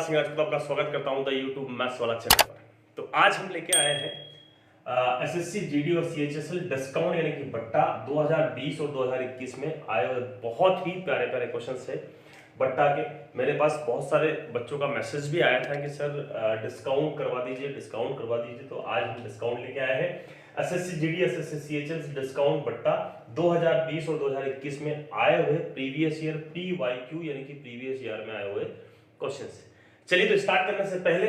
सिंह राजपूत आपका स्वागत करता हूं द यूट्यूब मैथ्स वाला चैनल पर। तो आज हम लेके आए हैं एसएससी जीडी और सीएचएसएल डिस्काउंट यानी कि बट्टा 2020 और 2021 में आए हुए बहुत ही प्यारे प्यारे क्वेश्चन है बट्टा के। मेरे पास बहुत सारे बच्चों का मैसेज भी आया था कि सर डिस्काउंट करवा दीजिए। तो आज हम डिस्काउंट लेके आए हैं SSC GD SSC CHSL discount बट्टा 2020 और 2021 में आए हुए प्रीवियस ईयर पीवाईक्यू यानी कि प्रीवियस ईयर में आए हुए क्वेश्चन से। चलिए तो स्टार्ट करने से पहले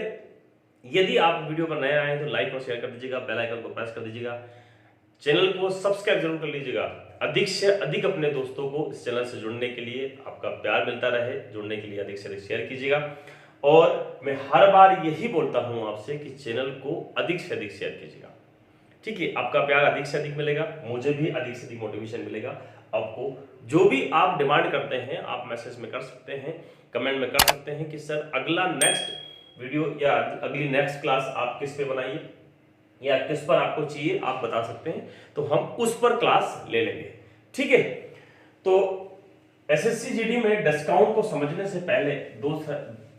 यदि आप वीडियो पर नए आए हैं तो लाइक और शेयर कर दीजिएगा, बेल आइकन को प्रेस कर दीजिएगा, चैनल को सब्सक्राइब जरूर कर लीजिएगा। अधिक से अधिक अपने दोस्तों को इस चैनल से जुड़ने के लिए आपका प्यार मिलता रहे, जुड़ने के लिए अधिक से अधिक शेयर कीजिएगा। और मैं हर बार यही बोलता हूं आपसे कि चैनल को अधिक से अधिक शेयर कीजिएगा, ठीक है। आपका प्यार अधिक से अधिक मिलेगा, मुझे भी अधिक से अधिक मोटिवेशन मिलेगा। आपको जो भी आप डिमांड करते हैं आप मैसेज में कर सकते हैं, कमेंट में कर सकते हैं कि सर अगला नेक्स्ट वीडियो या अगली नेक्स्ट क्लास आप किस पे बनाइए या किस पर आपको चाहिए आप बता सकते हैं, तो हम उस पर क्लास ले लेंगे, ठीक है। तो एसएससी जीडी में डिस्काउंट को समझने से पहले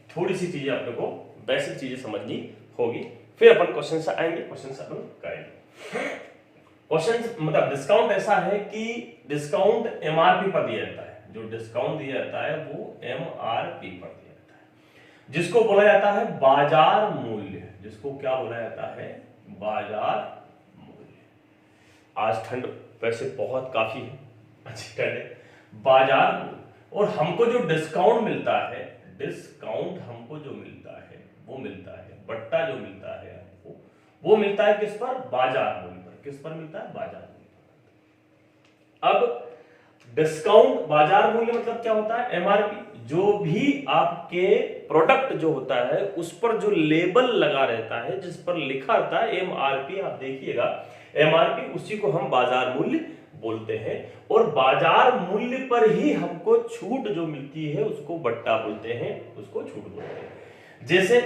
थोड़ी सी चीजें अपने को बेसिक चीजें समझनी होगी, फिर अपन क्वेश्चन से आएंगे, क्वेश्चन से अपन करेंगे। क्वेश्चन मतलब डिस्काउंट ऐसा है कि डिस्काउंट एमआरपी पर दिया जाता है। जो डिस्काउंट दिया जाता है वो एमआरपी पर दिया जाता है, जिसको बोला जाता है बाजार मूल्य। जिसको क्या बोला जाता है? बाजार मूल्य। आज ठंड वैसे बहुत काफी है, अच्छी ठंड है। बाजार मूल्य और हमको जो डिस्काउंट मिलता है, डिस्काउंट हमको जो मिलता है वो मिलता है बट्टा जो मिलता है हमको वो मिलता है किस पर? बाजार मूल्य पर। किस पर मिलता है? बाजार मूल्य पर। अब डिस्काउंट बाजार मूल्य मतलब क्या होता है? एमआरपी। जो भी आपके प्रोडक्ट जो होता है उस पर जो लेबल लगा रहता है, जिस पर लिखा रहता है एमआरपी, आप देखिएगा एमआरपी, उसी को हम बाजार मूल्य बोलते हैं। और बाजार मूल्य पर ही हमको छूट जो मिलती है उसको बट्टा बोलते हैं, उसको छूट बोलते हैं। जैसे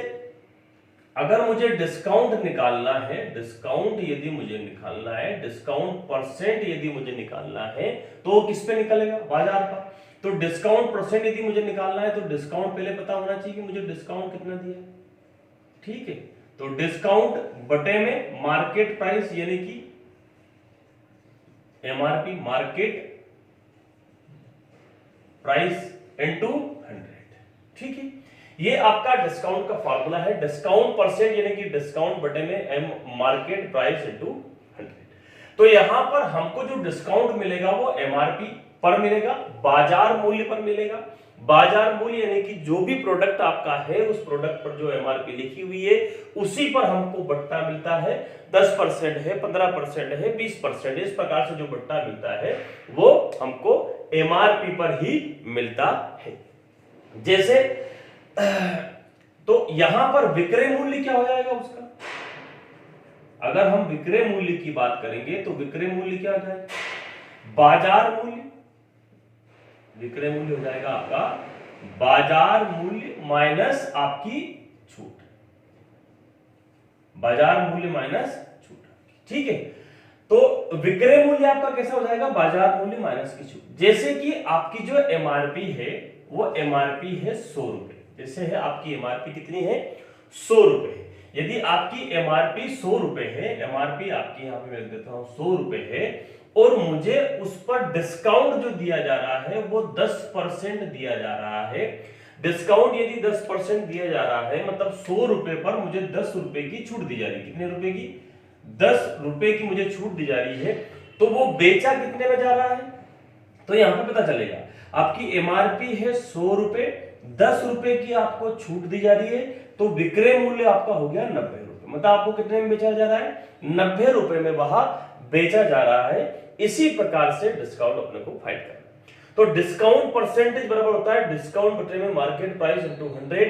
अगर मुझे डिस्काउंट निकालना है, डिस्काउंट यदि मुझे निकालना है, डिस्काउंट परसेंट यदि मुझे निकालना है तो किस पे निकलेगा? बाजार पर। तो डिस्काउंट परसेंट यदि मुझे निकालना है तो डिस्काउंट पहले पता होना चाहिए कि मुझे डिस्काउंट कितना दिया, ठीक है। तो डिस्काउंट बटे में मार्केट प्राइस यानी कि एमआरपी, मार्केट प्राइस इनटू 100, ठीक है। ये आपका डिस्काउंट का फॉर्मूला है। डिस्काउंट परसेंट यानी कि डिस्काउंट बटे में एम मार्केट प्राइस इनटू 100। तो यहां पर हमको जो डिस्काउंट मिलेगा वो एमआरपी पर मिलेगा, बाजार मूल्य पर मिलेगा। बाजार मूल्य यानी कि जो भी प्रोडक्ट आपका है उस प्रोडक्ट पर जो एमआरपी लिखी हुई है उसी पर हमको बट्टा मिलता है। 10% है, 15% है, 20%, इस प्रकार से जो बट्टा मिलता है वो हमको एमआरपी पर ही मिलता है। जैसे तो यहां पर विक्रय मूल्य क्या हो जाएगा उसका? अगर हम विक्रय मूल्य की बात करेंगे तो विक्रय मूल्य क्या हो जाएगा? बाजार मूल्य। विक्रय मूल्य हो जाएगा आपका बाजार मूल्य माइनस आपकी छूट। बाजार मूल्य माइनस छूट, ठीक है। तो विक्रय मूल्य आपका कैसा हो जाएगा? बाजार मूल्य माइनस की छूट। जैसे कि आपकी जो एमआरपी है वो एमआरपी है 100 रुपए। जैसे है आपकी एमआरपी कितनी है? 100 रुपए। यदि आपकी एमआरपी 100 रुपए है, एमआरपी आपकी यहां पे मैं लिख देता हूं 100 रुपए है, और मुझे उस पर डिस्काउंट जो दिया जा रहा है वो 10% दिया जा रहा है। डिस्काउंट यदि 10% दिया जा रहा है मतलब 100 रुपए पर मुझे 10 रुपए की छूट दी जा रही है। कितने रुपए की? 10 रुपए की मुझे छूट दी जा रही है। तो वो बेचा कितने में जा रहा है? तो यहां पे पता चलेगा आपकी एमआरपी है 100 रुपए, 10 रुपए की आपको छूट दी जा रही है, तो विक्रय मूल्य आपका हो गया 90 रुपए। मतलब आपको कितने में बेचा जा रहा है? 90 रुपए में वहां बेचा जा रहा है। इसी प्रकार से डिस्काउंट अपने को फाइंड करना है। तो डिस्काउंट परसेंटेज बराबर होता है डिस्काउंट बटे में मार्केट प्राइस इनटू 100।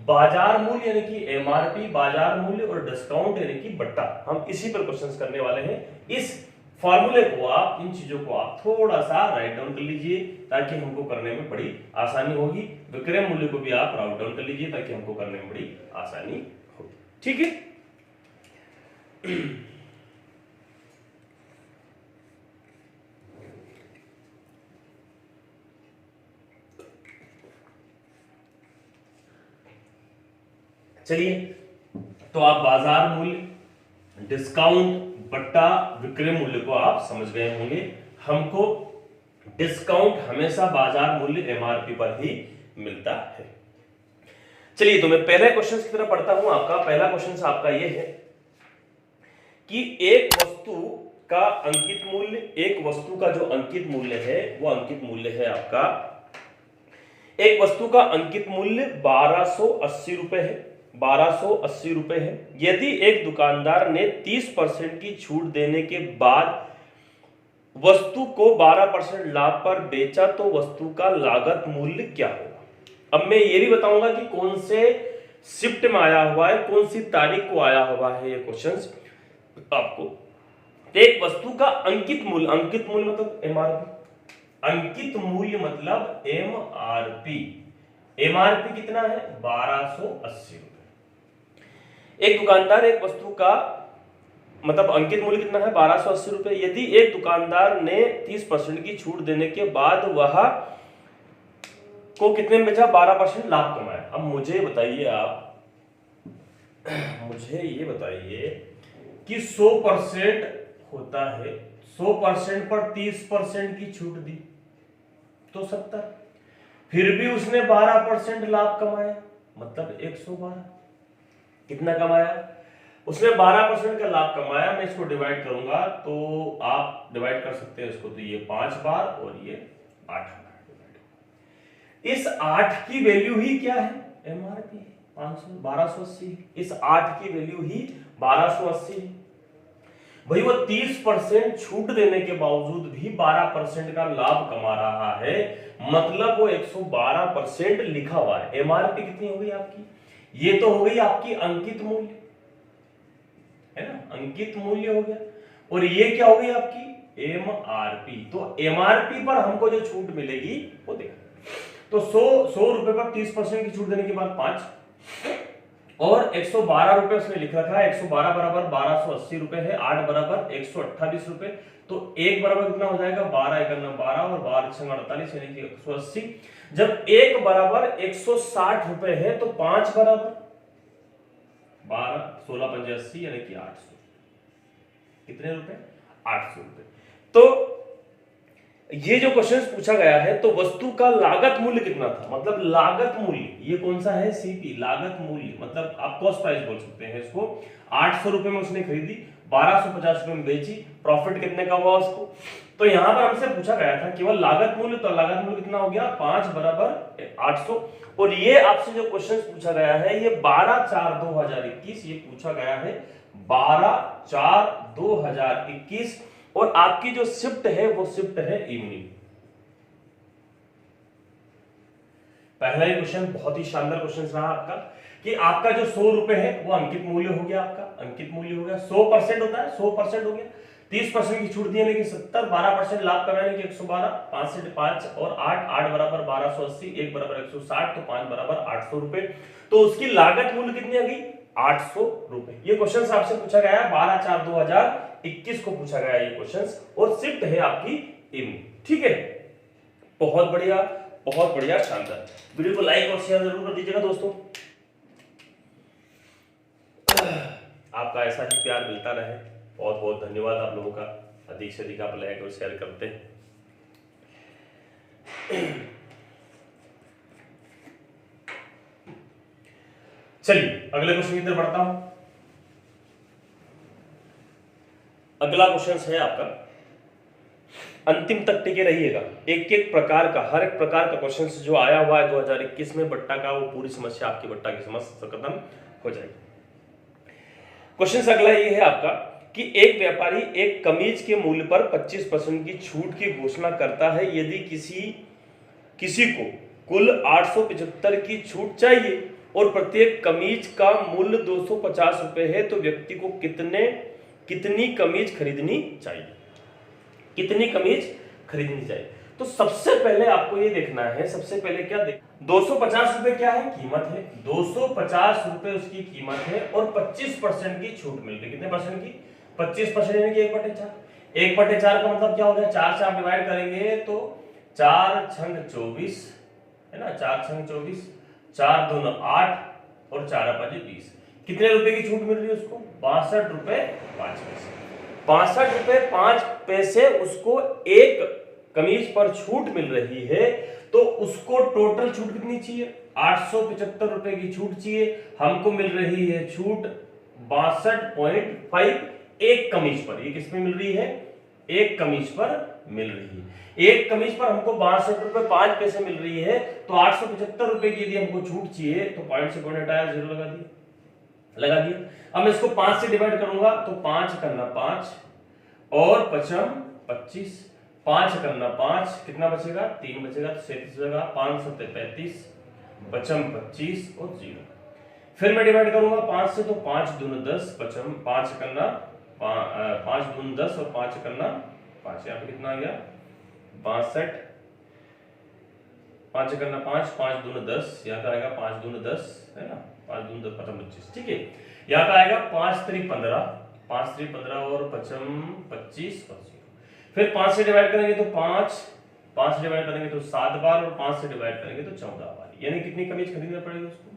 बाजार मूल्य यानी कि एमआरपी, बाजार मूल्य, और डिस्काउंट यानी कि बट्टा। हम इसी पर क्वेश्चंस करने वाले हैं। इस फॉर्मूले को आप, इन चीजों को आप थोड़ा सा राइट डाउन कर लीजिए ताकि हमको करने में बड़ी आसानी होगी। विक्रय मूल्य को भी आप राइट डाउन कर लीजिए ताकि हमको करने में बड़ी आसानी होगी, ठीक है। चलिए, तो आप बाजार मूल्य डिस्काउंट बट्टा विक्रय मूल्य को आप समझ गए होंगे। हमको डिस्काउंट हमेशा बाजार मूल्य एमआरपी पर ही मिलता है। चलिए, तो मैं पहले क्वेश्चन की तरफ पढ़ता हूं। आपका पहला क्वेश्चन आपका यह है कि एक वस्तु का अंकित मूल्य, एक वस्तु का जो अंकित मूल्य है वो अंकित मूल्य है आपका, एक वस्तु का अंकित मूल्य 1280 रुपए है, 1280 रुपए है। यदि एक दुकानदार ने 30% की छूट देने के बाद वस्तु को 12% लाभ पर बेचा तो वस्तु का लागत मूल्य क्या होगा। अब मैं ये भी बताऊंगा कि कौन से शिफ्ट में आया हुआ है, कौन सी तारीख को आया हुआ है ये क्वेश्चंस आपको। एक वस्तु का अंकित मूल्य, अंकित मूल्य मतलब एमआरपी, अंकित मूल्य मतलब एमआरपी, एमआरपी कितना है 1280 रुपए। एक दुकानदार एक वस्तु का मतलब अंकित मूल्य कितना है 1280 रुपए। यदि एक दुकानदार ने 30% की छूट देने के बाद वह को कितने में बेचा 12% लाभ कमाया। अब मुझे बताइए आप, मुझे ये बताइए कि 100% होता है, 100% पर 30% की छूट दी तो 70, फिर भी उसने 12% लाभ कमाया मतलब 112। कितना कमाया उसने 12% का लाभ कमाया। मैं इसको डिवाइड करूंगा तो आप डिवाइड कर सकते हैं इसको, तो ये 5 बार और ये 8 बार। इस 8 की वैल्यू ही क्या है एमआरपी, 1280। इस 8 की वैल्यू ही 1280 है। भाई वो 30% छूट देने के बावजूद भी 12% का लाभ कमा रहा है, मतलब वो 112% लिखा हुआ है। एमआरपी कितनी हो गई आपकी, ये तो हो गई आपकी अंकित मूल्य, है ना, अंकित मूल्य हो गया। और ये क्या हो गई आपकी एमआरपी। तो एमआरपी पर हमको जो छूट मिलेगी वो देखा, तो 100 रुपए पर 30% की छूट देने के बाद 5 और 112 रुपए उसने लिख रखा है। 112 बराबर 1280 रुपए है, 8 बराबर 128 रुपए, तो 1 बराबर कितना हो जाएगा 12 एकम 12 और 12 छंग 48 यानी कि 180। जब 1 बराबर 160 रुपए है तो 5 बराबर 12 16 पंजे 80 यानी कि 800। कितने रुपए 800 रुपए। तो ये जो क्वेश्चन पूछा गया है तो वस्तु का लागत मूल्य कितना था, मतलब लागत मूल्य, ये कौन सा है सीपी, लागत मूल्य मतलब आप कॉस्ट प्राइस बोल सकते हैं इसको। 800 रुपए में उसने खरीदी, 1250 रुपए में बेची, प्रॉफिट कितने का हुआ उसको। तो यहां पर हमसे पूछा गया था केवल लागत मूल्य, तो लागत मूल्य कितना हो गया 5 बराबर 800। और ये आपसे जो क्वेश्चन पूछा गया है ये 12/4/2021 ये पूछा गया है 12/4/2021। और आपकी जो शिफ्ट है वो शिफ्ट है इवनिंग। पहला ही क्वेश्चन बहुत ही शानदार क्वेश्चन रहा आपका कि आपका जो 100 रुपए है वो अंकित मूल्य हो गया, आपका अंकित मूल्य हो गया। 100% होता है, 100% हो गया। 30% की छूट दी यानी कि 70, 12% लाभ कमाने की 112, 5 से 5 और 8, 8 बराबर 1280, 1 बराबर 160, तो 5 बराबर 800 रुपए। तो उसकी लागत मूल्य कितनी आ गई 800 रुपए। ये क्वेश्चन आपसे पूछा गया है 12/4/2021 को पूछा गया ये क्वेश्चन, और शिफ्ट है आपकी इवनिंग। ठीक है, बहुत बढ़िया, बहुत बढ़िया, शानदार। वीडियो को लाइक और शेयर जरूर कर दीजिएगा दोस्तों। आपका ऐसा ही प्यार मिलता रहे। बहुत बहुत धन्यवाद आप लोगों का, अधिक से अधिक आप लाइक और शेयर करते हैं। चलिए अगले क्वेश्चन की तरफ बढ़ता हूं। अगला क्वेश्चन है आपका, अंतिम तक टिके रहिएगा। एक एक प्रकार का, हर एक प्रकार का क्वेश्चन जो आया हुआ है 2021 में बट्टा का, वो पूरी समस्या आपकी बट्टा की समस्या खत्म हो जाएगी। क्वेश्चन अगला ये है आपका कि एक व्यापारी एक कमीज के मूल्य पर 25% की छूट की घोषणा करता है। यदि किसी को कुल 875 की छूट चाहिए और प्रत्येक कमीज का मूल्य 250 रुपए है तो व्यक्ति को कितनी कमीज खरीदनी चाहिए, कितनी कमीज खरीदनी चाहिए। तो सबसे पहले आपको ये देखना है, सबसे पहले क्या 250 रुपए क्या है कीमत है, 250 रुपए उसकी कीमत है और 25% की छूट मिल रही। कितने परसेंट की 25% यानी कि 1/4। 1/4 का मतलब क्या हो गया, 4 से आप डिवाइड करेंगे तो 4 छंग 24 है ना, 4 छंग 24, 4 दूना 8 और 4 5 20। कितने रुपए की छूट मिल रही है उसको? 62 रुपए 5 पैसे। 62 रुपए 5 पैसे उसको एक कमीज पर छूट मिल रही है, तो उसको टोटल छूट कितनी चाहिए? 875 रुपए की छूट चाहिए। हमको मिल रही है छूट 62.5 एक कमीज पर। ये किस पे मिल रही है? एक कमीज पर मिल रही है। एक कमीज पर हमको 62 रुपए 5 पैसे मिल रही है, तो 875 रुपए की यदि हमको छूट चाहिए तो पॉइंट से पॉइंट हटाया, 0 लगा दिया। अब मैं इसको 5 से डिवाइड करूंगा तो 5 करना 5 और 5 25, 5 करना 5, कितना बचेगा? 3 बचेगा, तो 37 होगा। 5 7 35, बचम 25 और 0। फिर मैं डिवाइड करूंगा 5 से, तो 5 दूनी 10, बचम 5 करना 5 दूनी 10 और 5 करना 5, यहाँ पे कितना आ गया? 62, 5 करना 5, 5 दूनी 10, यहाँ पे आएगा 5 दूनी 10, है ना? 5 दूनी 10 पचम 25, ठीक है। यहाँ पे आएगा 5 3 15, 5 3 15 और पचम 25 और 0। फिर 5 से डिवाइड करेंगे तो 5 से डिवाइड करेंगे तो 7 बार, और 5 से डिवाइड करेंगे तो 14 बार। यानी कितनी कमीज खरीदनी पड़ेगी उसको?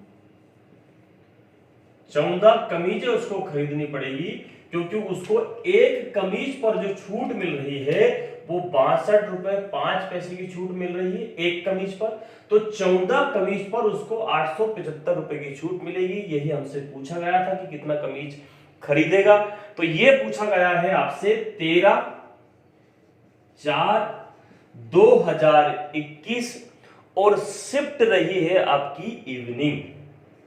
14 कमीजें उसको खरीदनी पड़ेगी, क्योंकि उसको एक कमीज पर जो छूट मिल रही है वो 62 रुपए 5 पैसे की छूट मिल रही है एक कमीज पर। तो 14 कमीज पर उसको 875 रुपए की छूट मिलेगी। यही हमसे पूछा गया था कि कितना कमीज खरीदेगा। तो ये पूछा गया है आपसे 13/4/2021, और शिफ्ट रही है आपकी इवनिंग।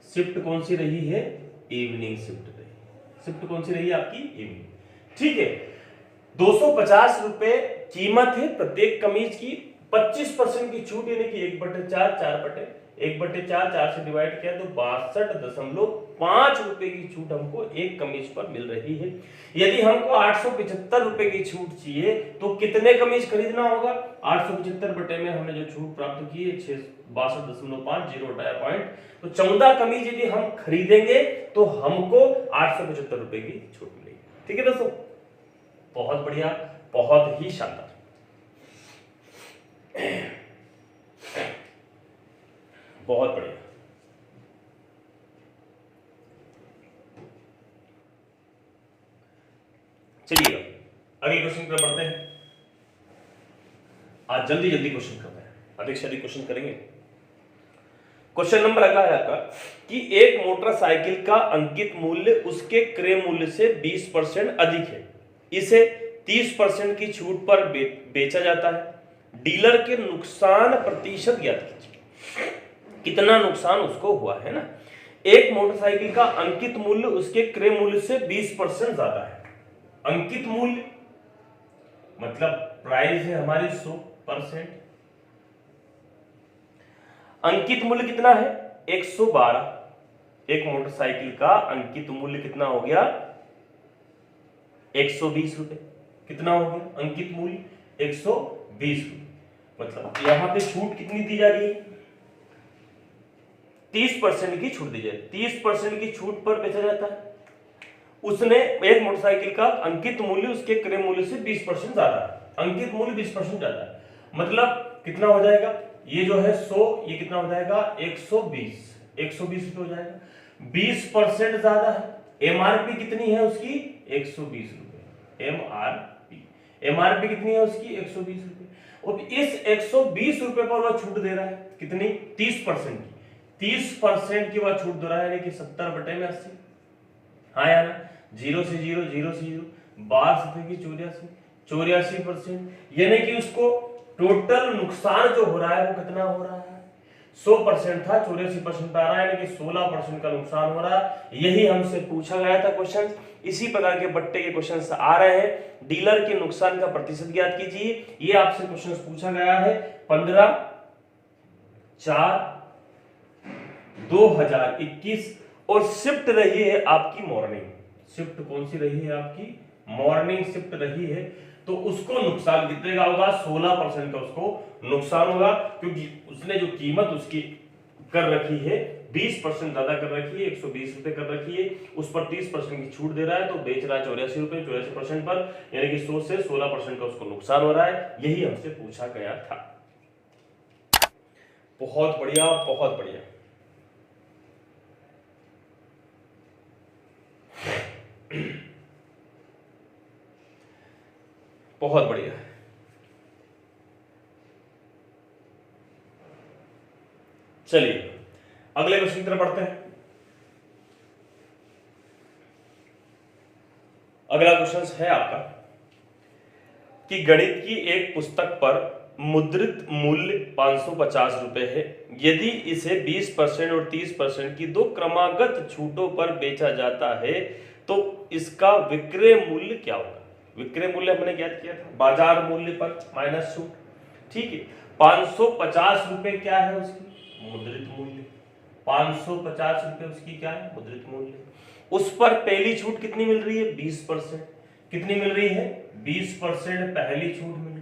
शिफ्ट कौन सी रही है? इवनिंग शिफ्ट रही। शिफ्ट कौन सी रही है आपकी? इवनिंग, ठीक है। 250 रुपए कीमत है प्रत्येक कमीज की। 25% की छूट, यानी कि 1/4, 4 से डिवाइड किया तो 62.5 रुपए की छूट हमको एक कमीज पर मिल रही है। यदि हमको 875 रुपए की छूट चाहिए तो कितने कमीज खरीदना होगा? 875 बटे में हमने जो छूट प्राप्त की है 62.5, 0 हटाया पॉइंट, तो 14 कमीज यदि हम खरीदेंगे तो हमको 875 रुपए की छूट मिलेगी। ठीक है दोस्तों, बहुत बढ़िया, बहुत ही शानदार। बहुत बढ़िया। चलिए अगले क्वेश्चन पर बढ़ते हैं। आज जल्दी जल्दी क्वेश्चन करते हैं, अधिक से अधिक क्वेश्चन करेंगे। क्वेश्चन नंबर अगला है आपका कि एक मोटरसाइकिल का अंकित मूल्य उसके क्रय मूल्य से 20% अधिक है, इसे 30% की छूट पर बेचा जाता है। डीलर के नुकसान प्रतिशत ज्ञात कीजिए। कितना नुकसान उसको हुआ है ना। एक मोटरसाइकिल का अंकित मूल्य उसके क्रय मूल्य से 20% ज्यादा है। अंकित मूल्य मतलब प्राइस है हमारी 100%। अंकित मूल्य कितना है? 112। एक मोटरसाइकिल का अंकित मूल्य कितना हो गया? 120 रुपए। कितना हो गया अंकित मूल्य? 120 रुपए। मतलब यहां पे छूट कितनी दी जा रही है? 30% की छूट दी जाए। 30% की छूट पर बेचा जाता है। उसने एक मोटरसाइकिल का अंकित मूल्य उसके क्रय मूल्य से 20% ज्यादा है। अंकित मूल्य 20% ज्यादा है, मतलब कितना हो जाएगा? ये जो है 100, ये कितना हो जाएगा? 120 रुपए हो जाएगा। 20% ज्यादा है। एमआरपी कितनी है उसकी? 120 रुपए। एमआरपी कितनी है उसकी? 120 रुपए। और इस 120 रुपए पर वह छूट दे रहा है कितनी? 30% की। 30% की वह छूट दे रहा है, यानी कि 70/80। हाँ यार, 0 से 0, 0 से 0, 12 की 84%। यानी कि उसको टोटल नुकसान जो हो रहा है वो कितना हो रहा है? 100% था, 84% आ रहा है, यानी कि 16% का नुकसान हो रहा है। यही हमसे पूछा गया था क्वेश्चन। इसी प्रकार के बट्टे के क्वेश्चन आ रहे हैं। डीलर के नुकसान का प्रतिशत ज्ञात कीजिए, ये आपसे क्वेश्चन पूछा गया है 15/4/2021। और शिफ्ट रही है आपकी मॉर्निंग। शिफ्ट कौन सी रही है आपकी? मॉर्निंग शिफ्ट रही है, तो उसको नुकसान कितने का होगा? 16% का उसको नुकसान होगा, क्योंकि उसने जो कीमत उसकी कर रखी है 20% ज्यादा कर रखी है, 120 रुपए कर रखी है, उस पर 30% की छूट दे रहा है, तो बेच रहा है 84 रुपए। 84% पर यानी कि 100 से 16% का उसको नुकसान हो रहा है। यही हमसे पूछा गया था। बहुत बढ़िया, बहुत बढ़िया। बहुत बढ़िया। चलिए अगले क्वेश्चन की तरफ बढ़ते हैं। अगला क्वेश्चन है आपका कि गणित की एक पुस्तक पर मुद्रित मूल्य 550 रुपए है। यदि इसे 20% और 30% की दो क्रमागत छूटों पर बेचा जाता है तो इसका विक्रय मूल्य क्या होगा? विक्रय मूल्य हमने ज्ञात किया था बाजार मूल्य पर माइनस छूट। ठीक है, 550 रुपए क्या है उसकी मुद्रित मूल्य, 550 रुपए उसकी क्या है मुद्रित मूल्य। उस पर पहली छूट कितनी मिल रही है 20%। कितनी मिल रही है 20% पहली छूट मिल रही है।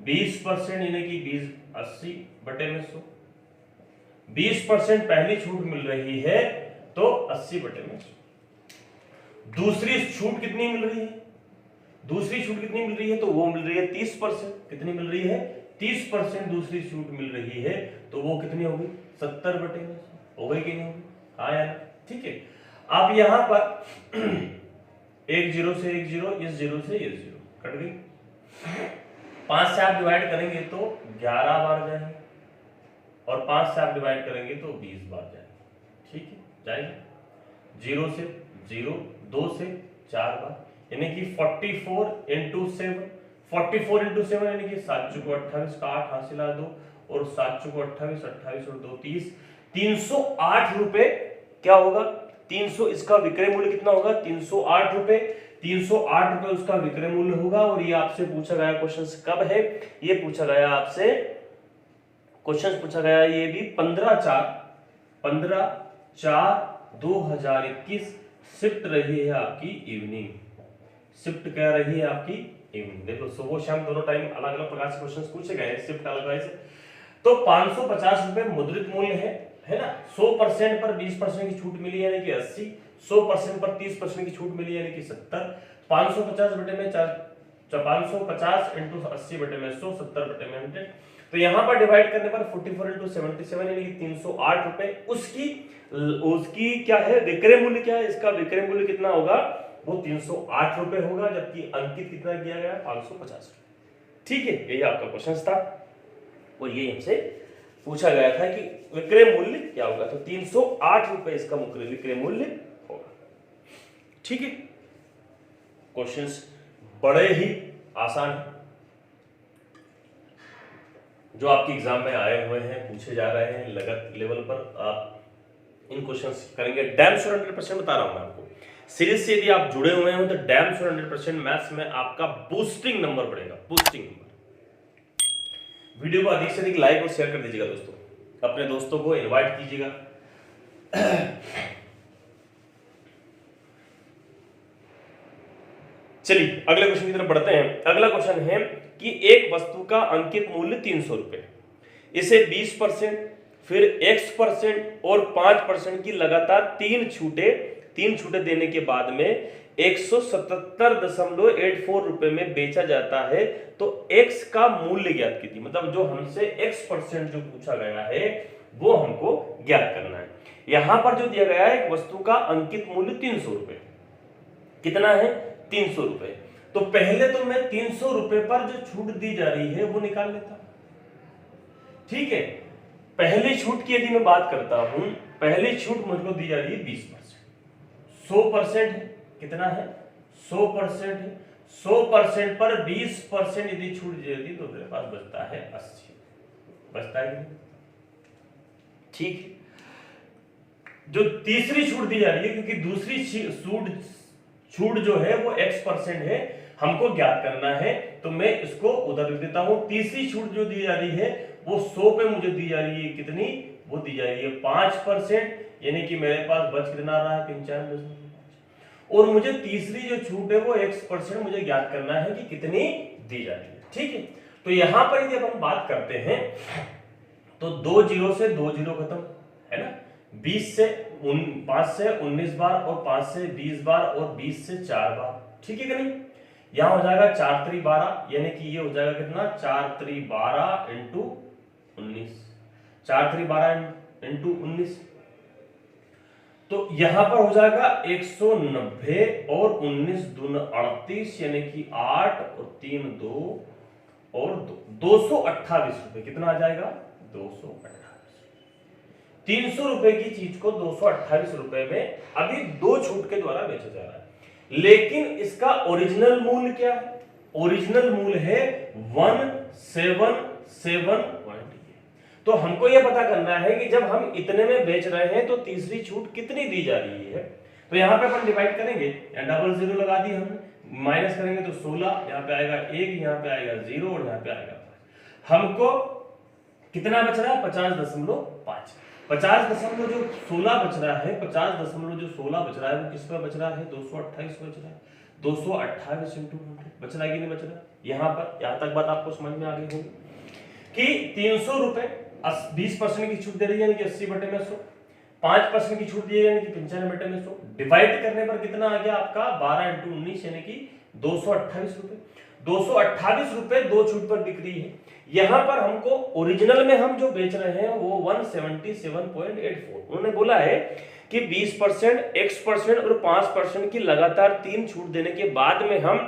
20% यानी कि 20 80 बटे में 100। 20% पहली छूट मिल रही है तो 80 बटे में 100। दूसरी छूट कितनी मिल रही है, दूसरी छूट कितनी मिल रही है तो वो मिल रही है 30%। कितनी मिल रही है 30% दूसरी छूट मिल रही है तो वो कितनी होगी 70 बटे में 100। हो गई कि नहीं होगी? हाँ यार ठीक है। अब यहां पर एक जीरो से एक जीरो, इस जीरो से ये जीरो कट गई। 5 से आप डिवाइड करेंगे तो 11 बार जाएंगे और 5 से आप डिवाइड करेंगे तो 20 बार जाएंगे। ठीक है जाएंगे। 0 से 0, 2 से 4 बार यानी कि 44 इंटू 7। 44 इंटू 7 यानी कि 7 चुको 28 का 8 हासिल आ 2 और 7 चुको 28, 28 और 2 30। 308 रुपए क्या होगा 300, इसका विक्रय मूल्य कितना होगा 308 रुपए। 308 रुपए उसका विक्रय मूल्य होगा। और ये आपसे पूछा गया क्वेश्चन कब है, ये पूछा गया आपसे क्वेश्चन पूछा गया ये भी 15/4/2021। शिफ्ट रही है आपकी इवनिंग। शिफ्ट क्या रही है आपकी इवनिंग। देखो सुबह शाम दोनों टाइम अलग अलग प्रकार से क्वेश्चन पूछे गए हैं, शिफ्ट अलग से। तो 550 रुपए मुद्रित मूल्य है ना। 100% पर 20% की छूट मिली यानी कि 80, 100% पर 30% की छूट मिली यानी कि 70। 550 बटे में 550 इंटू 80 बटे में 100, 70 बटे में 100। तो यहां पर डिवाइड करने पर 44 इंटू 77 यानी कि 308 रुपए उसकी क्या है विक्रय मूल्य क्या है, इसका विक्रय मूल्य कितना होगा वो 308 रुपए होगा, जबकि अंकित कितना किया गया 550 रुपए। ठीक है यही आपका क्वेश्चन था और ये हमसे पूछा गया था कि विक्रय मूल्य क्या होगा। तो 308 रुपए इसका विक्रय मूल्य होगा। ठीक है क्वेश्चंस बड़े ही आसान है जो आपके एग्जाम में आए हुए हैं, पूछे जा रहे हैं लगत लेवल पर। आप इन क्वेश्चंस करेंगे डैम श्योर 100% बता रहा हूं मैं आपको। सीरीज से यदि आप जुड़े हुए हैं तो डैम श्योर 100% मैथ्स में आपका बूस्टिंग नंबर बढ़ेगा, बूस्टिंग नंबर। वीडियो को अधिक से अधिक लाइक और शेयर कर दीजिएगा दोस्तों, अपने दोस्तों को इनवाइट कीजिएगा। चलिए अगले क्वेश्चन की तरफ बढ़ते हैं। अगला क्वेश्चन है कि एक वस्तु का अंकित मूल्य 300 रुपए, इसे 20%, फिर x% और 5% की लगातार तीन छूटे देने के बाद में 177.84 रुपए में बेचा जाता है तो x का मूल्य ज्ञात कीजिए। मतलब जो हमसे x% जो पूछा गया है वो हमको ज्ञात करना है। यहां पर जो दिया गया है वस्तु का अंकित मूल्य 300 रुपए, कितना है 300 रुपए। तो पहले तो मैं 300 रुपए पर जो छूट दी जा रही है वो निकाल लेता। ठीक है, पहली छूट की यदि मैं बात करता हूं, पहली छूट मुझको दी जा रही है 20%। 100% है, कितना है 100% है। 100% पर 20% यदि छूट दी जाती तो मेरे पास बचता है 80, बचता है। ठीक है, जो तीसरी छूट दी जा रही है क्योंकि दूसरी छूट जो है वो x% है, हमको ज्ञात करना है तो मैं इसको उधर लिख देता हूं। तीसरी छूट जो दी जा रही है वो 100 पे मुझे दी जा रही है, कितनी वो दी जा रही है 5%, यानी कि मेरे पास बच कितना रहा है 95। और मुझे तीसरी जो छूट है वो x% मुझे ज्ञात करना है कि कितनी दी जा रही है। ठीक है, तो यहां पर यदि हम बात करते हैं तो 2 जीरो से 2 जीरो खत्म है ना। 5 से 19 बार और 5 से 20 बार और 20 से 4 बार। ठीक है कि नहीं। यहां हो जाएगा 4 3 12 यानी कि ये हो जाएगा कितना 4 3 12 इंटू 19, 4 3 12 इंटू 19। तो यहां पर हो जाएगा 190 और 19 दूना 38, यानी कि 8 और 3 2 और 228 रुपए। कितना आ जाएगा? 228। 300 रुपए की चीज को 228 रुपए में अभी दो छूट के द्वारा बेचा जा रहा है, लेकिन इसका ओरिजिनल मूल्य क्या है? ओरिजिनल मूल्य है 177 तो हमको यह पता करना है कि जब हम इतने में बेच रहे हैं तो तीसरी छूट कितनी दी जा रही है। तो यहां पे अपन डिवाइड करेंगे, डबल जीरो लगा दी हमने, माइनस करेंगे तो 16, यहां पे आएगा 1, यहां पे आएगा 0 और यहां पे आएगा 5। हमको कितना बच रहा है? 50.5। 50.16 बच रहा है, 50.16 बच रहा है, वो किस पर बच रहा है? 228 बच रहा है। 228 इंटू 100 बच रहा है कि नहीं बच रहा? यहां तक बात आपको समझ में आ गई होगी कि 300 रुपए 20% की छूट दे रही है, यानी कि 80/100, 5% की छूट दी है, यानी कि 95/100, डिवाइड करने पर कितना आ गया आपका? 12 × 19, यानी कि 228 रुपए। 228 रुपए दो छूट पर बिक्री है। यहां पर हमको ओरिजिनल में हम जो बेच रहे हैं वो 177.84। उन्होंने बोला है कि 20%, X% और 5% की लगातार 3 छूट देने के बाद में हम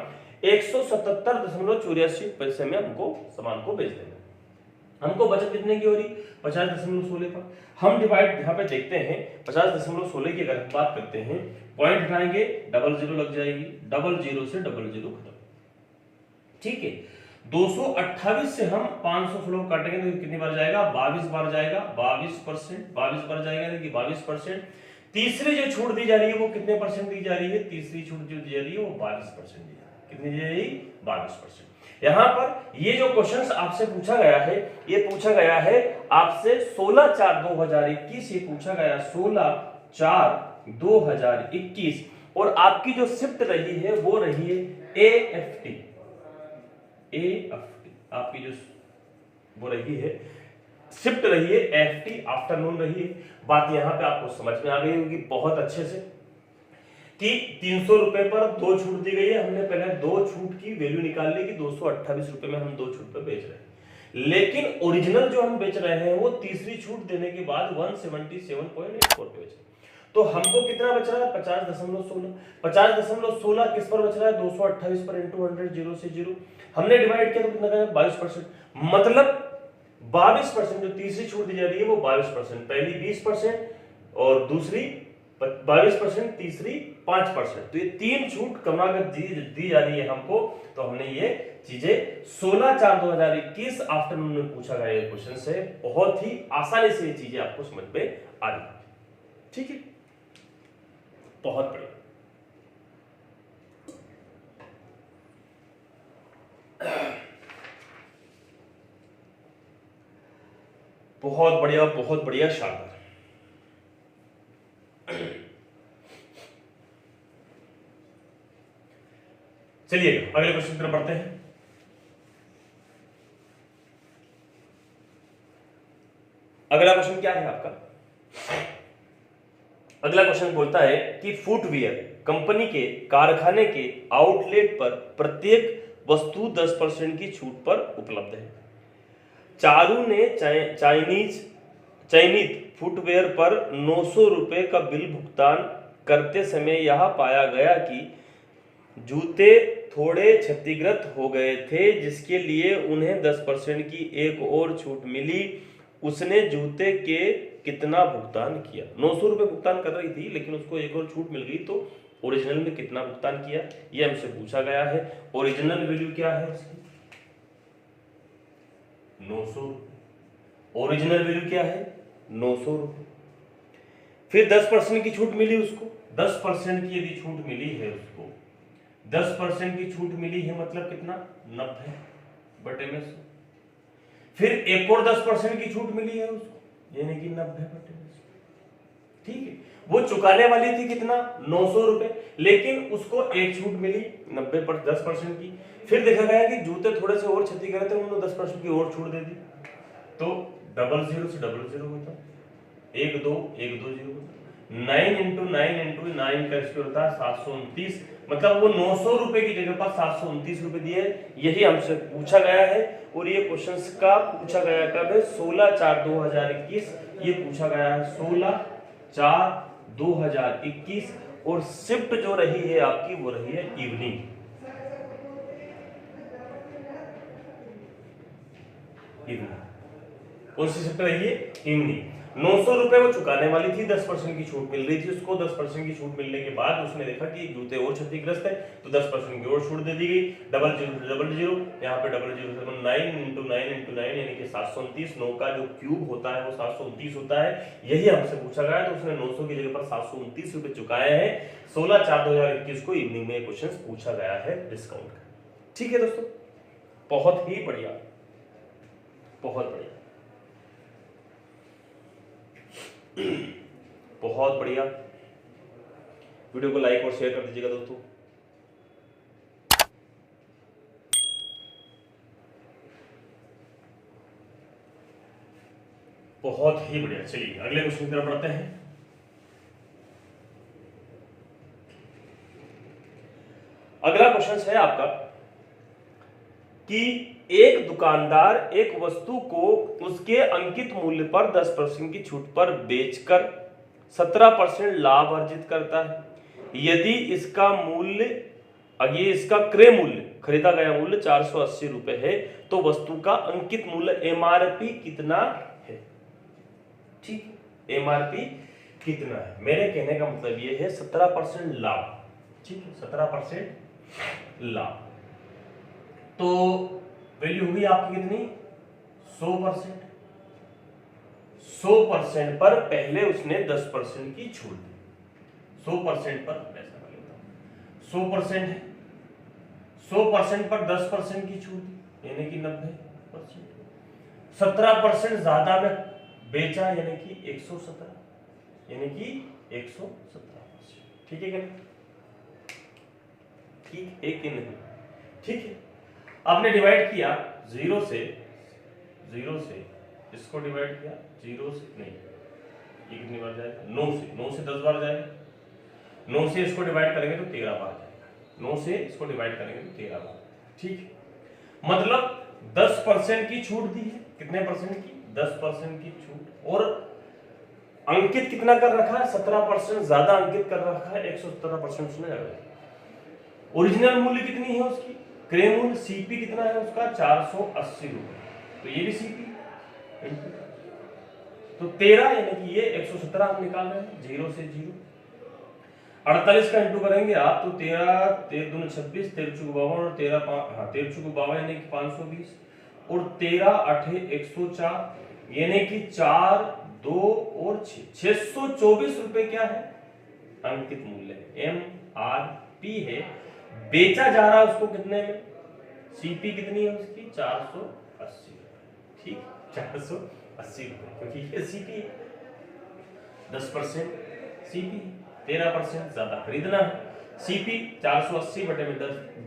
177.84 पैसे में हमको सामान को बेच देंगे। हमको बचत कितने की हो रही? 50.16 पर। हम डिवाइड यहाँ पे देखते हैं 50.16 की अगर हम बात करते हैं, पॉइंट हटाएंगे, डबल जीरो लग जाएगी, डबल जीरो से डबल जीरो खत्म। ठीक है, 228 से हम 516 काटेंगे तो कितनी बार जाएगा? 22 बार जाएगा। 22%, 22 बार जाएगा, यानी कि 22%। तीसरी जो छूट दी जा रही है वो कितने परसेंट दी जा रही है? तीसरी छूट जो दी जा रही है वो 22% दी जा रही है। कितनी दी जा रही? 22%। यहां पर ये जो क्वेश्चन आपसे पूछा गया है, ये पूछा गया है आपसे 16/4/2021, ये पूछा गया 16/4/2021, और आपकी जो शिफ्ट रही है वो रही है AFT। आपकी जो वो रही है शिफ्ट रही है AFT, आफ्टरनून रही है। बात यहां पे आपको समझ में आ गई होगी बहुत अच्छे से कि 300 रुपए पर दो छूट दी गई है। हमने पहले दो छूट की वैल्यू निकाल ली कि 228 रुपए में हम दो छूट पर बेच रहे हैं, लेकिन ओरिजिनल जो हम बेच रहे हैं वो तीसरी छूट देने के बाद 177.84 पे बेच रहे हैं। तो हमको कितना बच रहा है? 50.16। 50.16 किस पर बच रहा है? 228 पर इंटू 100, 0 से 0। हमने डिवाइड किया तो कितना गया? 22%। मतलब 22% जो तीसरी छूट दी जा रही है वो 22%, पहली 20% और दूसरी 22%, तीसरी 5%। तो ये तीन छूट कमाकर दी जा रही है हमको। तो हमने ये चीजें 16/4/2021 आफ्टरनून में पूछा गया ये क्वेश्चन से बहुत ही आसानी से ये चीजें आपको समझ में आ रही है। ठीक है, बहुत बढ़िया। बहुत बढ़िया, बहुत बढ़िया, शानदार। चलिए अगले क्वेश्चन की तरफ बढ़ते हैं। अगला क्वेश्चन क्या है आपका? अगला क्वेश्चन बोलता है कि फुटवियर कंपनी के कारखाने के आउटलेट पर प्रत्येक वस्तु 10% की छूट पर उपलब्ध है। चारू ने चयनित फुटवेयर पर 900 रुपए का बिल भुगतान करते समय यह पाया गया कि जूते थोड़े क्षतिग्रस्त हो गए थे, जिसके लिए उन्हें 10% की एक और छूट मिली। उसने जूते के कितना भुगतान किया? 900 रुपए भुगतान कर रही थी, लेकिन उसको एक और छूट मिल गई, तो ओरिजिनल में कितना भुगतान किया ये हमसे पूछा गया है। ओरिजिनल वैल्यू क्या है इसकी? 900 रुपए। ओरिजिनल वैल्यू क्या है? 900 रुपए। फिर 10% की छूट मिली उसको, 10% की यदि छूट मिली है उसको, 10% की छूट मिली है मतलब कितना? 90/100। फिर एक और 10% की छूट मिली है उसको, यानी कि 90/100। ठीक है, वो चुकाने वाली थी कितना? 900 रुपए, लेकिन उसको एक छूट मिली 10% की। फिर देखा गया कि जूते थोड़े से और क्षतिग्रस्त थे, उन्होंने 10% की और छूट दे दी, तो 00 से 00 होता, 1 2 1 2 0 होता। 9 × 9 का स्क्वायर होता है 729। मतलब वो 900 रुपए की जगह पर 729 रुपए दिए। यही हमसे पूछा गया है, और ये क्वेश्चंस का पूछा गया कब है? 16/4/2021। ये पूछा गया है 16/4/2021। 2021 और शिफ्ट जो रही है आपकी वो रही है इवनिंग। कौन सी शिफ्ट रही है? इवनिंग। 900 रुपए वो चुकाने वाली थी, 10% की छूट मिल रही थी उसको। 10% की छूट मिलने के बाद उसने देखा कि जूते और क्षतिग्रस्त है तो 10% की और छूट दे दी गई। 0000 यहाँ पे 0009 × 9 × 9 यानी कि 729। 9 का जो क्यूब होता है वो 729 होता है, यही हमसे पूछा गया है। तो उसने 900 की जगह पर 729 रुपए चुकाए हैं। 16/4/2021 को इवनिंग में क्वेश्चन पूछा गया है डिस्काउंट का। ठीक है दोस्तों, बहुत ही बढ़िया, बहुत बढ़िया, बहुत बढ़िया। वीडियो को लाइक और शेयर कर दीजिएगा दोस्तों। बहुत ही बढ़िया। चलिए अगले क्वेश्चन की तरफ बढ़ते हैं। अगला क्वेश्चन है आपका कि एक दुकानदार एक वस्तु को उसके अंकित मूल्य पर 10% की छूट पर बेचकर 17% लाभ अर्जित करता है। यदि इसका मूल्य, ये इसका क्रय मूल्य, खरीदा गया मूल्य 480 रुपए है, तो वस्तु का अंकित मूल्य एमआरपी कितना है? ठीक, एमआरपी कितना है? मेरे कहने का मतलब ये है 17% लाभ। ठीक है, 17% लाभ, तो वैल्यू हुई आपकी कितनी? 100%। 100% पर पहले उसने 10% की छूट दी। 100% पर ऐसा कर लेता हूं, 100% है, 100% पर 10% की छूट दी यानी कि 90%। 17% ज्यादा में बेचा यानी कि 117, यानी कि 117%। ठीक है क्या? ठीक है कि नहीं? ठीक है, आपने डिवाइड किया 0 से इसको डिवाइड किया 0 से, नहीं ये कितनी बार जाएगा? 9 से 10 बार जाएगा। 9 से इसको डिवाइड करेंगे तो 13 बार जाएगा। 9 से इसको डिवाइड करेंगे तो 13 बार। ठीक है, मतलब 10% की छूट दी है। कितने परसेंट की? 10% की छूट। और अंकित कितना कर रखा है? 17% ज्यादा अंकित कर रखा है, 117% उसने लगाया। ओरिजिनल मूल्य कितनी है उसकी? क्रय मूल्य सीपी कितना है उसका? 480 रुपए। तो ये भी सीपी, तो 13 यानी कि ये 117 हम निकाल रहे हैं 0 से 0। 48 का इंटू करेंगे आप तो 13 13 दूनी 26, 13 चौके 52 और 13 13 चौके 52 यानी कि 520 और 13 8 104 यानी कि 4 2 और 6 624 रुपए क्या है? अंकित मूल्य, एमआरपी है। बेचा जा रहा है उसको कितने में? सीपी कितनी है उसकी? 480 रुपए। ठीक, 480 रुपए, क्योंकि ये सीपी है। 10% सीपी, 13% ज्यादा खरीदना है। सीपी 480 बटे में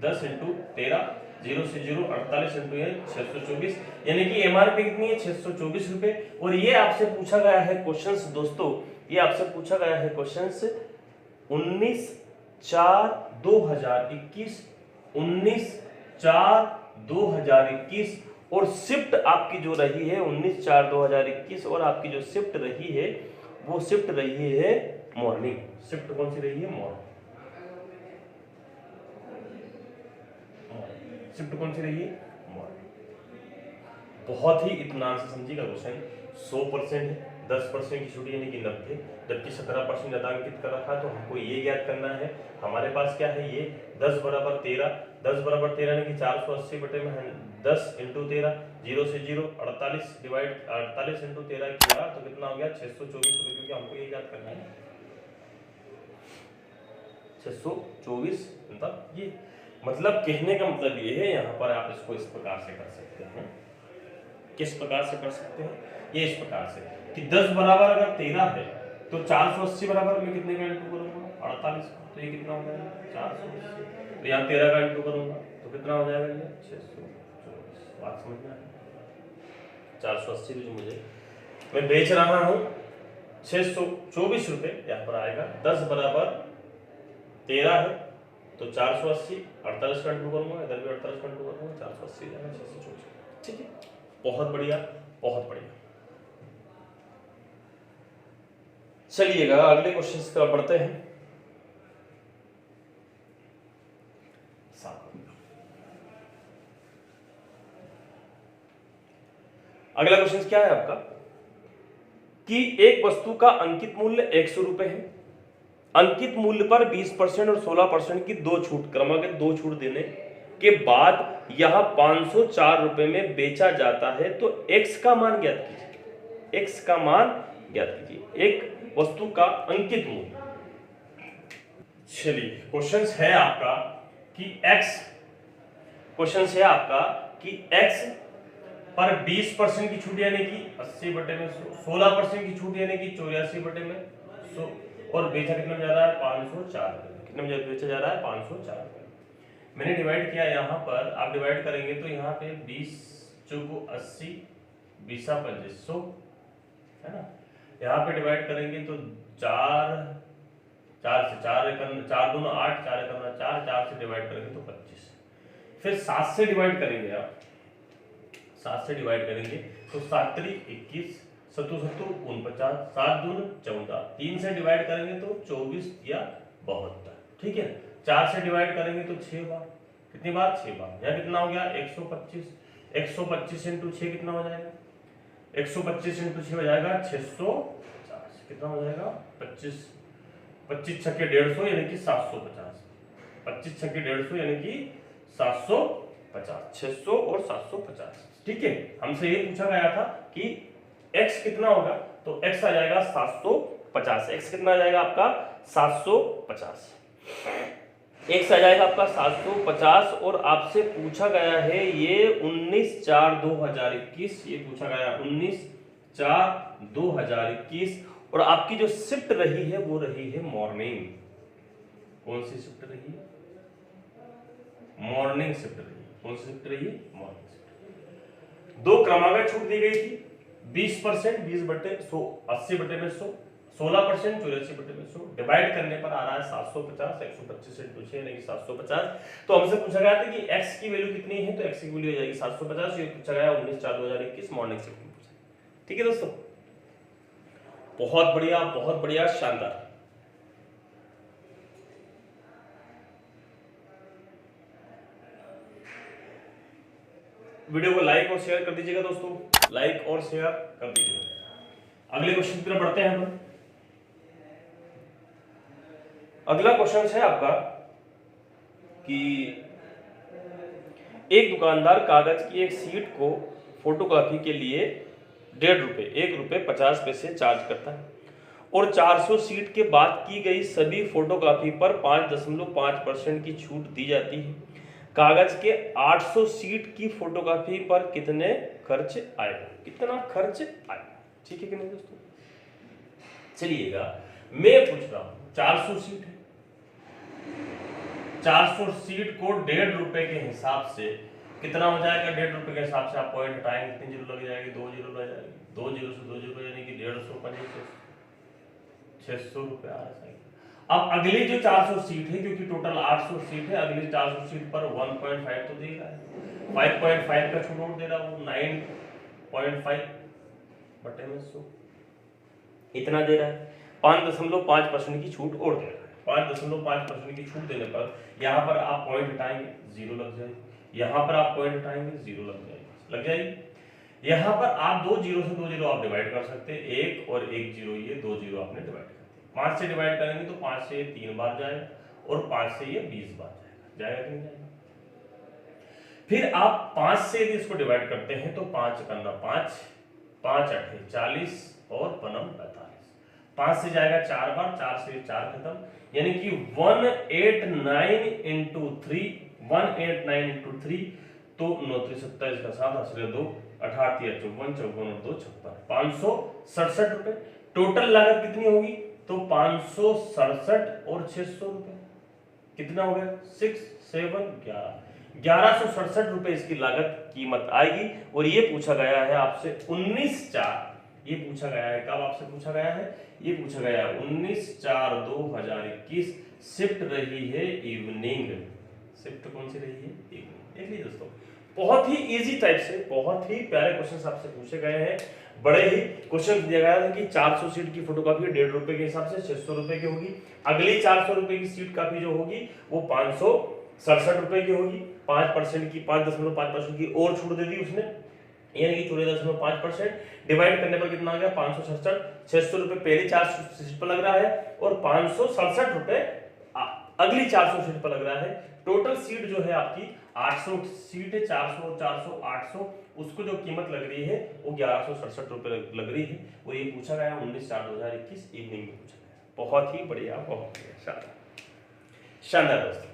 10 इंटू 13, 0 से 0, 48 इंटू 624 यानी कि एमआरपी कितनी है? 624 रुपए। और ये आपसे पूछा गया है क्वेश्चंस दोस्तों, ये आपसे पूछा गया है क्वेश्चंस 19/4/2021, 19/4/2021 और शिफ्ट आपकी जो रही है 19/4/2021 और आपकी जो शिफ्ट रही है वो शिफ्ट रही है मॉर्निंग। शिफ्ट कौन सी रही है? मॉर्निंग। शिफ्ट कौन सी रही है? मॉर्निंग। बहुत ही इत्मीनान से समझिएगा क्वेश्चन। 100% है, 10% की छुट्टी यानी कि 90, जबकि 17% ज्यादा अंकित कर रखा है। तो हमको ये ज्ञात करना है, हमारे पास क्या है? ये 10 बराबर 13, 10 बराबर 13 यानी कि 480 बटे में 10 इंटू 13, 0 से 0, 48 डिवाइड 48 इंटू 13 किया तो कितना हो गया? 624 रुपए, क्योंकि हमको ये ज्ञात करना है 624। मतलब कहने का मतलब ये है, यहाँ पर आप इसको इस प्रकार से कर सकते हैं। किस प्रकार से कर सकते हैं? ये इस प्रकार से कि 10 बराबर अगर 13 है तो 480 बराबर में कितने का इंटू करूंगा? 48 का। तो ये कितना हो जाएगा? 480। तो यहाँ 13 का इंटू करूंगा तो कितना हो जाएगा? ये 624। बात समझ में आया? 480 जो मुझे मैं बेच रहा हूँ 624 रुपए, यहाँ पर आएगा। 10 बराबर 13 है तो 480, 48 का इंटू करूंगा, इधर भी 48 का इंटू करूंगा, 480 जाएगा 624। ठीक है, बहुत बढ़िया, बहुत बढ़िया। चलिएगा अगले क्वेश्चन की तरफ बढ़ते हैं। अगला क्वेश्चन क्या है आपका कि एक वस्तु का अंकित मूल्य 100 रुपए है, अंकित मूल्य पर 20% और 16% की दो छूट क्रमागत दो छूट देने के बाद यह 504 रुपए में बेचा जाता है, तो x का मान ज्ञात कीजिए। x का मान ज्ञात कीजिए, एक वस्तु का अंकित मूल्य। चलिए क्वेश्चन है आपका कि x पर 20% की छूट यानी कि 80 बटे में 16% की छूट यानी कि 84 बटे में 100 और बेचा कितना जा रहा है 504 रुपए। कितना बेचा जा रहा है 504 रुपए। मैंने डिवाइड किया, यहाँ पर आप डिवाइड करेंगे तो यहाँ पे 20 चौको 80 20 2500 है ना। यहाँ पे डिवाइड करेंगे तो 4 से 4 दूना 8 4 करना 4 से डिवाइड करेंगे तो 25। फिर 7 से डिवाइड करेंगे, आप 7 से डिवाइड करेंगे तो 7 3 21 7 7 49 7 दून 14। 3 से डिवाइड करेंगे तो 24 या 72, ठीक है। 4 से डिवाइड करेंगे तो 6 बार, कितनी बार 6 बार। यहाँ कितना हो गया 125 इंटू 6 कितना हो जाएगा 125 इंटू 6 हो जाएगा 650। कितना हो जाएगा 25 छक्के 150 यानी कि 750। 25 छक्के 150 यानी कि 750, 600 और 750, ठीक है। हमसे ये पूछा गया था कि x कितना होगा, तो x आ जाएगा 750। x कितना आ जाएगा आपका 750, x आ जाएगा आपका 750। और आपसे पूछा गया है ये 19/4/2021, ये पूछा गया 19/4/2021। और आपकी जो शिफ्ट रही है वो रही है मॉर्निंग। कौन सी शिफ्ट रही है, मॉर्निंग शिफ्ट रही है। कौन सी शिफ्ट रही है, मॉर्निंग शिफ्ट। दो क्रमागत छूट दी गई थी 20%, 20 बटे 100 80 बटे में 100, 16% 84 बटे में 100। डिवाइड करने पर आ रहा है 750, 125 इंटू 6 यानी कि 750। तो हमसे पूछा गया था कि x की वैल्यू कितनी है, तो x की वैल्यू हो जाएगी 750। ये पूछा गया 19/4/2021 मॉर्निंग शिफ्ट में पूछा, ठीक है दोस्तों। बहुत बढ़िया शानदार। वीडियो को लाइक और शेयर कर दीजिएगा दोस्तों, लाइक और शेयर कर दीजिएगा। अगले क्वेश्चन की तरफ बढ़ते हैं हम। अगला क्वेश्चन है आपका कि एक दुकानदार कागज की एक शीट को फोटोकॉपी के लिए 1.5 रुपए 50 पैसे चार्ज करता है और 400 शीट के बाद की गई सभी फोटोकॉपी पर 5.5% की छूट दी जाती है। कागज के 800 शीट की फोटोकॉपी पर कितने खर्च आएगा, कितना खर्च आएगा, ठीक है कि नहीं दोस्तों। चलिएगा मैं पूछ रहा हूं 400 शीट है, 400 शीट को 1.5 रुपए के हिसाब से कितना हो जाएगा। 1.5 रुपए के हिसाब से आप पॉइंट हटाएंगे, कितनी जीरो लग जाएगी, 2 जीरो लग जाएगी। 2 जीरो से 2 जीरो यानी कि 150 600 रुपए आ जाएगा। अब अगली जो 400 सीट है, क्योंकि टोटल 800 सीट है, अगली 400 सीट पर 1.5 तो दे रहा है, 5.5 का छूट और दे रहा है, वो 9.5 बटे में 100 इतना दे रहा है। 5.5% की छूट और दे रहा है। 5.5% की छूट देने पर यहाँ पर आप पॉइंट हटाएंगे, जीरो लग जाएगी। यहाँ पर आप पॉइंट हटाएंगे, जीरो लग जाएगी। यहाँ पर आप 2 जीरो से 2 जीरो आप डिवाइड कर सकते हैं, 1 और 1 जीरो, ये 2 जीरो आपने डिवाइड कर दिया। 5 से डिवाइड करेंगे तो 5 से 3 बार जाएगा और 5 से ये 20 बार जाएगा कि नहीं जाएगा। फिर आप 5 से यदि इसको डिवाइड करते हैं तो 5 करना 5, 5 8 40 और 5 45। 5 से जाएगा 4 बार, 4 से 4 खत्म, यानी कि 189 इंटू 3, 189 इंटू 3 तो 9 27 का 7 असले 2 18 54 54 और 2 56, 567 रुपए। टोटल लागत कितनी होगी, तो 567 और 600 रुपए कितना हो गया 6 7 1167 रुपए इसकी लागत कीमत आएगी। और ये पूछा गया है आपसे 19/4, ये पूछा गया है, कब आपसे पूछा गया है, ये पूछा गया है 19/4/2021। शिफ्ट रही है इवनिंग, शिफ्ट कौन सी रही है, इवनिंग। देख लीजिए दोस्तों, बहुत ही इजी टाइप से बहुत ही प्यारे क्वेश्चन आपसे पूछे गए हैं। बड़े ही क्वेश्चन दिया गया है कि 400 सीट की फोटोकॉपी 1.5 रुपए के हिसाब से 600 रुपए की होगी। अगली 400 रुपए की सीट कॉपी जो होगी वो 567 रुपए की होगी। 5% की 5.5% की और छूट दे दी उसने, यानी कि 14.5% डिवाइड करने पर कितना आ गया 567। 600 रुपए पहली 400 सीट पर लग रहा है और 567 रुपए अगली 400 सीट पर लग रहा है। टोटल सीट जो है आपकी 800 सीट है, 400 400 800, उसको जो कीमत लग रही है वो 1167 रुपए लग रही है। वो ये पूछा गया 19/4/2021 इवनिंग में पूछा गया। बहुत ही बढ़िया, बहुत बढ़िया, शानदार शानदार दोस्तों,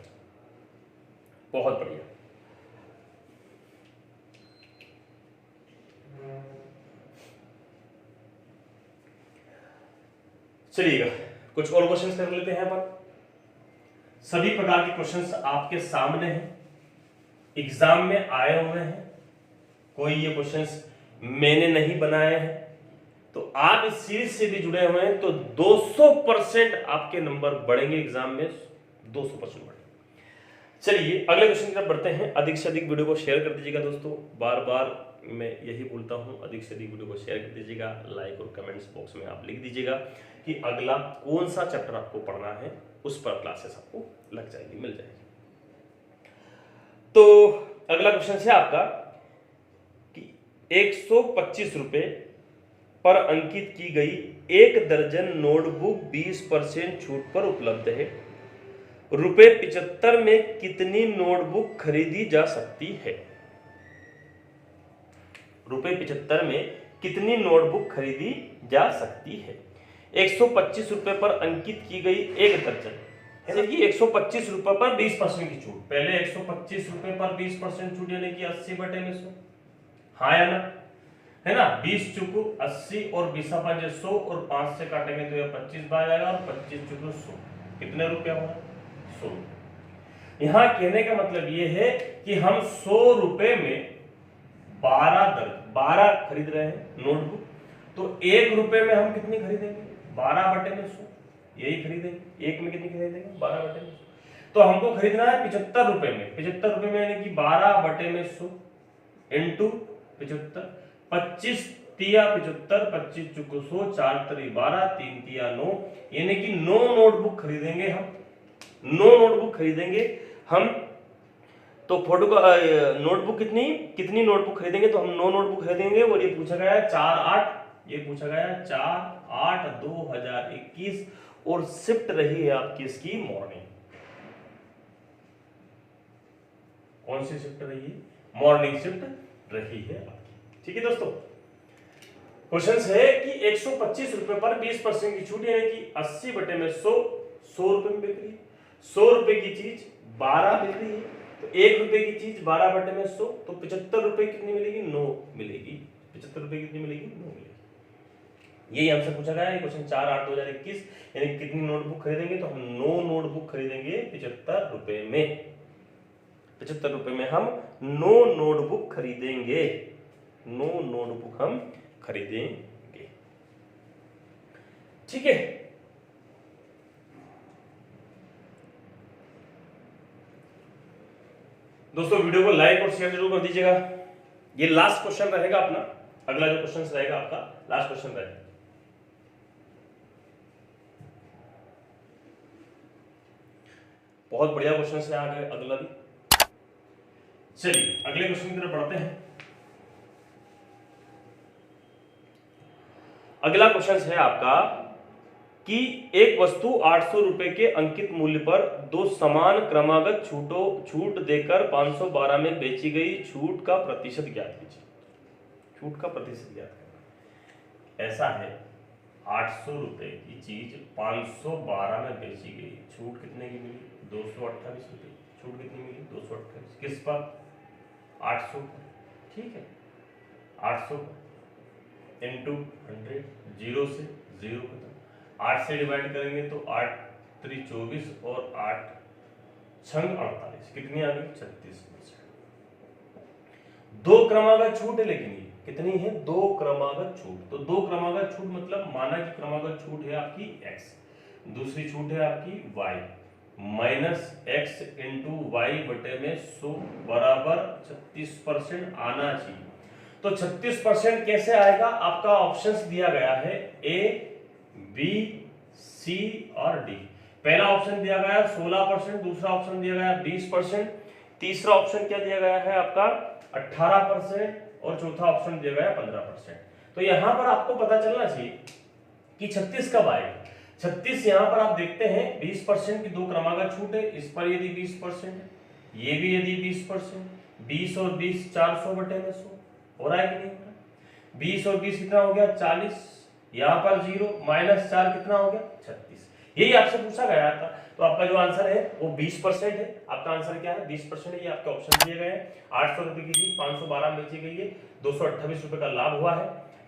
बहुत बढ़िया। चलिएगा कुछ और क्वेश्चंस कर लेते हैं अपन। सभी प्रकार के क्वेश्चंस आपके सामने हैं, एग्जाम में आए हुए हैं, कोई ये क्वेश्चंस मैंने नहीं बनाए हैं। तो आप इस सीरीज से भी जुड़े हुए हैं तो 200% आपके नंबर बढ़ेंगे एग्जाम में, 200% बढ़ेंगे। चलिए अगले क्वेश्चन की तरफ बढ़ते हैं। अधिक से अधिक वीडियो को शेयर कर दीजिएगा दोस्तों, बार बार मैं यही बोलता हूं, अधिक से अधिक वीडियो को शेयर कर दीजिएगा। लाइक और कमेंट्स बॉक्स में आप लिख दीजिएगा कि अगला कौन सा चैप्टर आपको पढ़ना है, उस पर क्लासेस आपको लग जाएगी, मिल जाएगी। तो अगला क्वेश्चन है आपका कि 125 रुपए पर अंकित की गई 1 दर्जन नोटबुक 20% छूट पर उपलब्ध है। रुपए 75 में कितनी नोटबुक खरीदी जा सकती है? रुपए 75 में कितनी नोटबुक खरीदी जा सकती है? 125 रुपए पर अंकित की गई 1 दर्जन है ना, कि 125 रुपए पर 20% की छूट। पहले 125 रुपए पर 20% छूट यानी कि 80/100, हाँ या ना, है ना। 20 चुकू 80 और 20 100 और 5 से काटेंगे तो यह 25 बार आएगा और 25 चुकू 100, कितने रुपया हुआ? 100। यहां कहने का मतलब यह है कि हम 100 रुपए में 12 खरीद रहे हैं नोटबुक, तो 1 रुपए में हम कितनी खरीदेंगे? 12/100, यही खरीदेंगे। एक में कितनी खरीदेंगे? 12/100। तो हमको खरीदना है 75 रुपए में। 75 रुपए में यानी कि 12/100 इंटू 75, 25 तिया 75, 25 चुको 100, 4 3 12, 3 तिया 9, यानी कि 9 नोटबुक खरीदेंगे हम। 9 नोटबुक खरीदेंगे हम। तो फोटो का नोटबुक कितनी नोटबुक खरीदेंगे? तो हम 9 नोटबुक खरीदेंगे और ये पूछा गया है 4/8, ये पूछा गया है 4/8/2021 और शिफ्ट रही है आपकी इसकी मॉर्निंग। कौन सी शिफ्ट रही है? मॉर्निंग शिफ्ट रही है आपकी। ठीक है दोस्तों, क्वेश्चन है कि 125 रुपए पर 20% की छूट यानी कि 80/100, 100 रुपए में बिक रही है। 100 रुपए की चीज 12 बिक रही है, तो 1 रुपए की चीज 12/100, तो 75 रुपए कितनी मिलेगी? 9 मिलेगी। 75 रुपए कितनी मिलेगी? 9 मिलेगी। यही हमसे पूछा गया है क्वेश्चन 4/8/2021, यानी कितनी नोटबुक खरीदेंगे? तो हम 9 नोटबुक खरीदेंगे 75 रुपए में। 75 रुपए में हम 9 नोटबुक खरीदेंगे, 9 नोटबुक हम खरीदेंगे। ठीक है, दोस्तों वीडियो को लाइक और शेयर जरूर कर दीजिएगा। ये लास्ट क्वेश्चन रहेगा अपना, अगला जो क्वेश्चन रहेगा आपका लास्ट क्वेश्चन रहेगा। बहुत बढ़िया क्वेश्चन है आगे अगला भी। चलिए अगले क्वेश्चन की तरफ बढ़ते हैं। अगला क्वेश्चन है आपका कि एक वस्तु 800 रुपए के अंकित मूल्य पर 2 समान क्रमागत छूट देकर 512 में बेची गई। छूट का प्रतिशत ज्ञात कीजिए। छूट का प्रतिशत ज्ञात करना। ऐसा है 800 रुपए की चीज 512 में बेची गई, छूट कितने की मिली? 228 रुपए। छूट कितनी मिली? 228। किस पर? 800 पर। ठीक है, 800 इंटू 100, 0 से 0 खत्म। 8 से डिवाइड करेंगे तो 8 3 24 और 8 6 48, कितनी आ गई? 36%। 2 क्रमागत छूट है, लेकिन ये कितनी है? 2 क्रमागत छूट। तो 2 क्रमागत छूट मतलब माना कि क्रमागत छूट है आपकी x, दूसरी छूट है आपकी y, -x इंटू वाई बटे में 100 बराबर 36% आना चाहिए। तो 36% कैसे आएगा? आपका ऑप्शंस दिया गया है ए, बी, सी और डी। पहला ऑप्शन दिया गया है 16%, दूसरा ऑप्शन दिया गया है 20%, तीसरा ऑप्शन क्या दिया गया है आपका 18% और चौथा ऑप्शन दिया गया है 15%। तो यहां पर आपको पता चलना चाहिए कि 36 कब आएगा। 36 यहां पर आप देखते हैं 20% की दो क्रमागत छूट है, इस पर यदि 20% है, ये भी यदि 20%, 20 और 20 400 बटे में 100 हो रहा है कि नहीं हो रहा? 20 और 20 कितना हो गया 40, यहां पर 0 -4 कितना हो गया 36। यही आपसे पूछा गया था। तो आपका जो आंसर है वो 20% है। आपका आंसर क्या है 20% है। ये आपके ऑप्शन दिए गए हैं। 800 रुपए की चीज 512 में बेची गई है, 228 रुपए का लाभ हुआ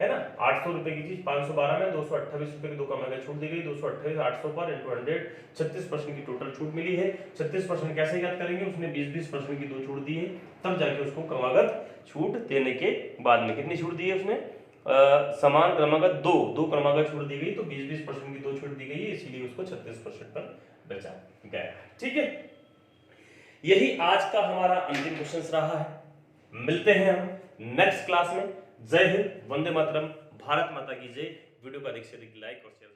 है ना। 800 रुपए की चीज 512 में 228 रुपए की दो कमाई छूट दी गई, 228 800 पर इंटू 100 36% की टोटल छूट मिली है। 36% कैसे याद करेंगे? उसने 20% की दो छूट दी है, तब जाके उसको क्रमागत छूट देने के बाद में कितनी छूट दी है उसने? समान क्रमागत दो क्रमागत छूट दी गई, तो 20% की दो छूट दी गई है, इसीलिए उसको 36% पर बेचा गया। ठीक है, यही आज का हमारा अंतिम क्वेश्चन रहा है। मिलते हैं हम नेक्स्ट क्लास में। जय हिंद, वंदे मातरम, भारत माता की जय। वीडियो को अधिक से अधिक लाइक और शेयर